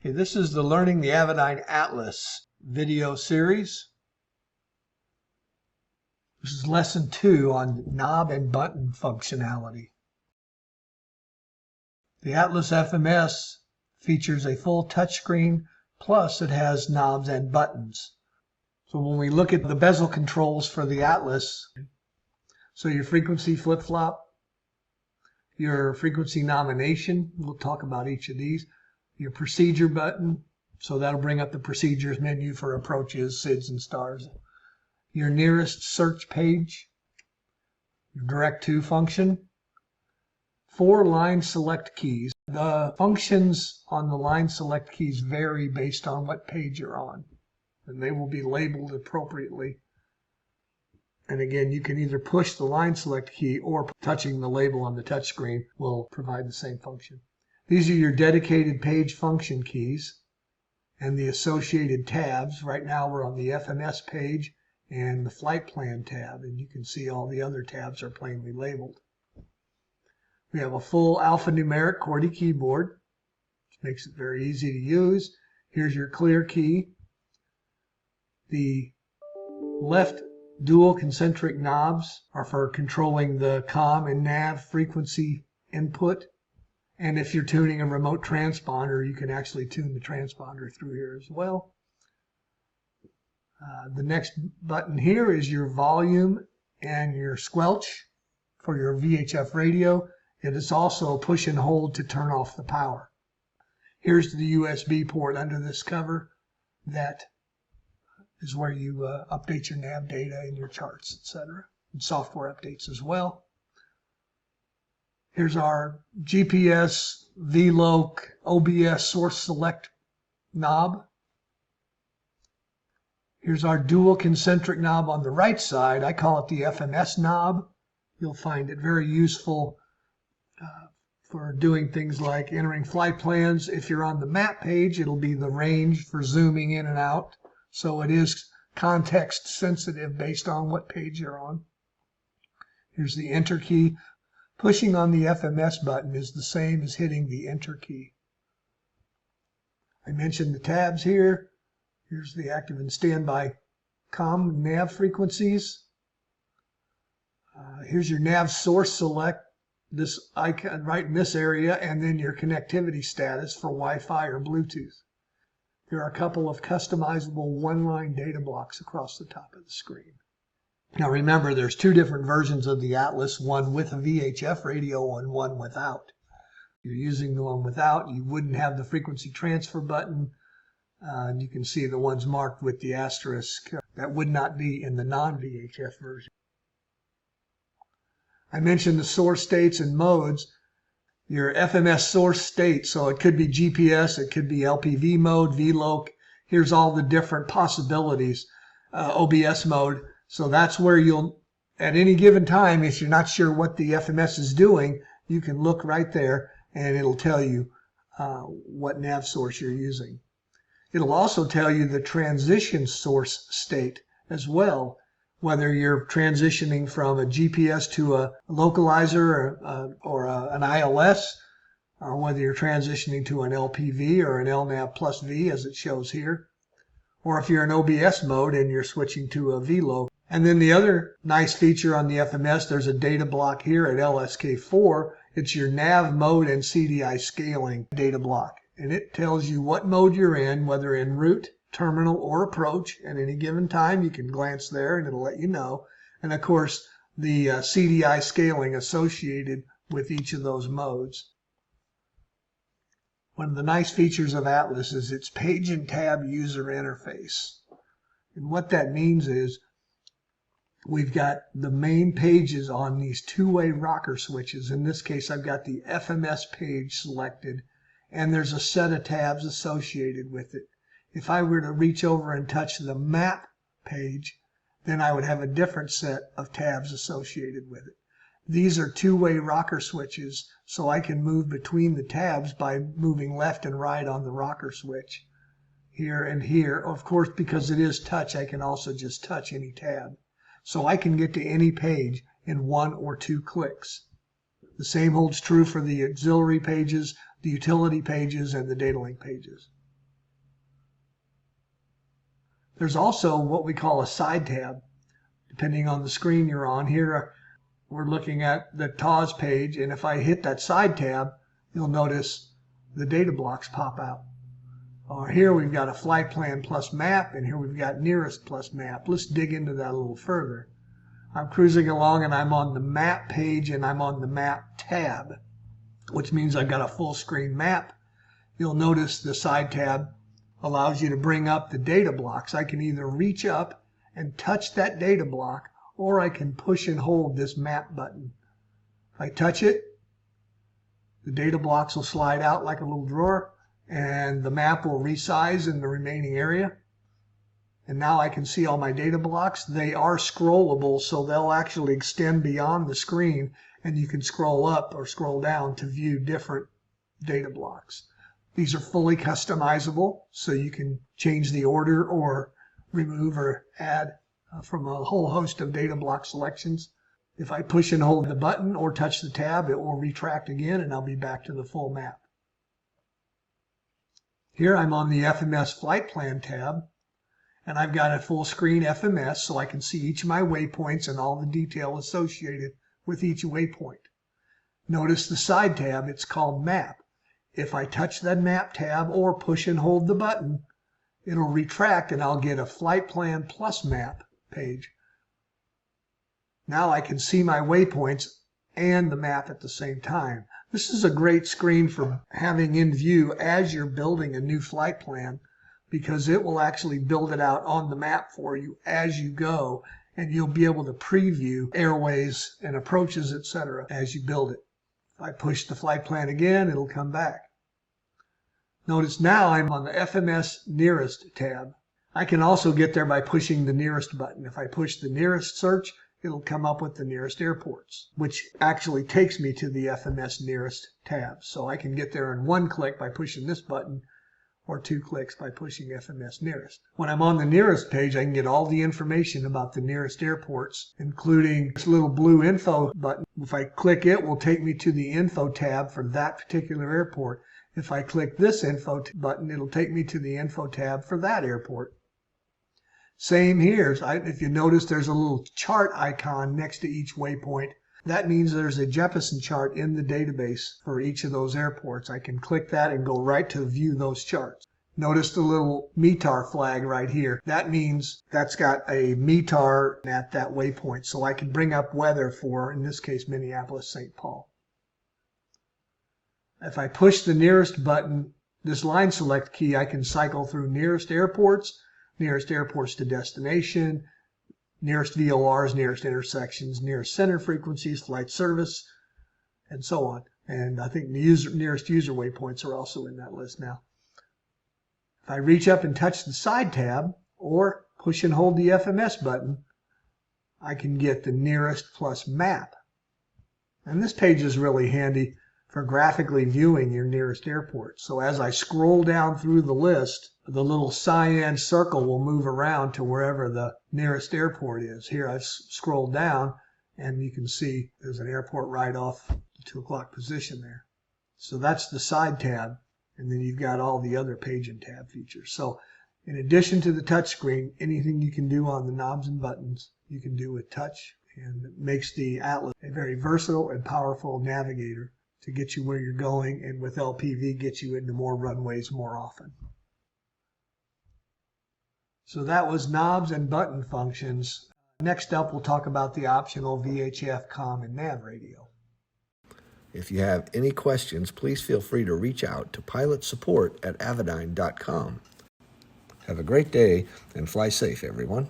Okay, this is the Learning the Avidyne Atlas video series. This is lesson 2 on knob and button functionality. The Atlas FMS features a full touchscreen, plus it has knobs and buttons. So when we look at the bezel controls for the Atlas, so your frequency flip-flop, your frequency nomination, we'll talk about each of these, your procedure button, so that'll bring up the procedures menu for approaches, SIDS, and stars. Your nearest search page, your direct to function, 4 line select keys. The functions on the line select keys vary based on what page you're on, and they will be labeled appropriately. And again, you can either push the line select key or touching the label on the touchscreen will provide the same function. These are your dedicated page function keys and the associated tabs. Right now we're on the FMS page and the flight plan tab, and you can see all the other tabs are plainly labeled. We have a full alphanumeric QWERTY keyboard, which makes it very easy to use. Here's your clear key. The left dual concentric knobs are for controlling the COM and NAV frequency input. And if you're tuning a remote transponder, you can actually tune the transponder through here as well. The next button here is your volume and your squelch for your VHF radio. It is also push and hold to turn off the power. Here's the USB port under this cover. That is where you update your nav data and your charts, etc., and software updates as well. Here's our GPS, VLOC, OBS source select knob. Here's our dual concentric knob on the right side. I call it the FMS knob. You'll find it very useful for doing things like entering flight plans. If you're on the map page, it'll be the range for zooming in and out. So it is context sensitive based on what page you're on. Here's the enter key. Pushing on the FMS button is the same as hitting the enter key. I mentioned the tabs here. Here's the active and standby COM and NAV frequencies. Here's your NAV source select, this icon right in this area, and then your connectivity status for Wi-Fi or Bluetooth. There are a couple of customizable one-line data blocks across the top of the screen. Now remember, there's 2 different versions of the Atlas, one with a VHF radio and one without. If you're using the one without, you wouldn't have the frequency transfer button. And you can see the ones marked with the asterisk. That would not be in the non-VHF version. I mentioned the source states and modes. Your FMS source state, so it could be GPS, it could be LPV mode, VLOC. Here's all the different possibilities. OBS mode. So that's where you'll, at any given time, if you're not sure what the FMS is doing, you can look right there and it'll tell you what nav source you're using. It'll also tell you the transition source state as well, whether you're transitioning from a GPS to a localizer or an ILS, or whether you're transitioning to an LPV or an LNAV+V as it shows here, or if you're in OBS mode and you're switching to a VLOC. And then the other nice feature on the FMS, there's a data block here at LSK4. It's your nav mode and CDI scaling data block. And it tells you what mode you're in, whether in route, terminal, or approach. At any given time, you can glance there and it'll let you know. And of course, the CDI scaling associated with each of those modes. One of the nice features of Atlas is its page and tab user interface. And what that means is we've got the main pages on these 2-way rocker switches. In this case, I've got the FMS page selected, and there's a set of tabs associated with it. If I were to reach over and touch the MAP page, then I would have a different set of tabs associated with it. These are 2-way rocker switches, so I can move between the tabs by moving left and right on the rocker switch, here and here. Of course, because it is touch, I can also just touch any tab. So I can get to any page in 1 or 2 clicks. The same holds true for the auxiliary pages, the utility pages, and the data link pages. There's also what we call a side tab, depending on the screen you're on. Here we're looking at the TAWS page, and if I hit that side tab, you'll notice the data blocks pop out. Here we've got a flight plan plus map, and here we've got NRST+MAP. Let's dig into that a little further. I'm cruising along and I'm on the map page and I'm on the map tab, which means I've got a full screen map. You'll notice the side tab allows you to bring up the data blocks. I can either reach up and touch that data block, or I can push and hold this map button. If I touch it, the data blocks will slide out like a little drawer, and the map will resize in the remaining area. And now I can see all my data blocks. They are scrollable, so they'll actually extend beyond the screen, and you can scroll up or scroll down to view different data blocks. These are fully customizable, so you can change the order or remove or add from a whole host of data block selections. If I push and hold the button or touch the tab, it will retract again, and I'll be back to the full map. Here I'm on the FMS Flight Plan tab, and I've got a full screen FMS, so I can see each of my waypoints and all the detail associated with each waypoint. Notice the side tab, it's called Map. If I touch that Map tab or push and hold the button, it'll retract and I'll get a Flight Plan plus Map page. Now I can see my waypoints and the map at the same time. This is a great screen for having in view as you're building a new flight plan, because it will actually build it out on the map for you as you go, and you'll be able to preview airways and approaches, etc. as you build it. If I push the flight plan again, it'll come back. Notice now I'm on the FMS Nearest tab. I can also get there by pushing the nearest button. If I push the nearest search, it'll come up with the nearest airports, which actually takes me to the FMS Nearest tab. So I can get there in one click by pushing this button, or 2 clicks by pushing FMS Nearest. When I'm on the nearest page, I can get all the information about the nearest airports, including this little blue info button. If I click it, will take me to the info tab for that particular airport. If I click this info button, it'll take me to the info tab for that airport. Same here. If you notice, there's a little chart icon next to each waypoint. That means there's a Jeppesen chart in the database for each of those airports. I can click that and go right to view those charts. Notice the little METAR flag right here. That means that's got a METAR at that waypoint. So I can bring up weather for, in this case, Minneapolis-St. Paul. If I push the nearest button, this line select key, I can cycle through nearest airports to destination, nearest VORs, nearest intersections, nearest center frequencies, flight service, and so on. And I think the nearest user waypoints are also in that list now. If I reach up and touch the side tab or push and hold the FMS button, I can get the nearest plus map. And this page is really handy for graphically viewing your nearest airport. So as I scroll down through the list, the little cyan circle will move around to wherever the nearest airport is. Here I've scrolled down and you can see there's an airport right off the 2 o'clock position there. So that's the side tab, and then you've got all the other page and tab features. So in addition to the touch screen, anything you can do on the knobs and buttons, you can do with touch, and it makes the Atlas a very versatile and powerful navigator to get you where you're going, and with LPV get you into more runways more often. So that was knobs and button functions. Next up, we'll talk about the optional VHF comm and nav radio. If you have any questions, please feel free to reach out to pilotsupport@avidyne.com. Have a great day and fly safe, everyone.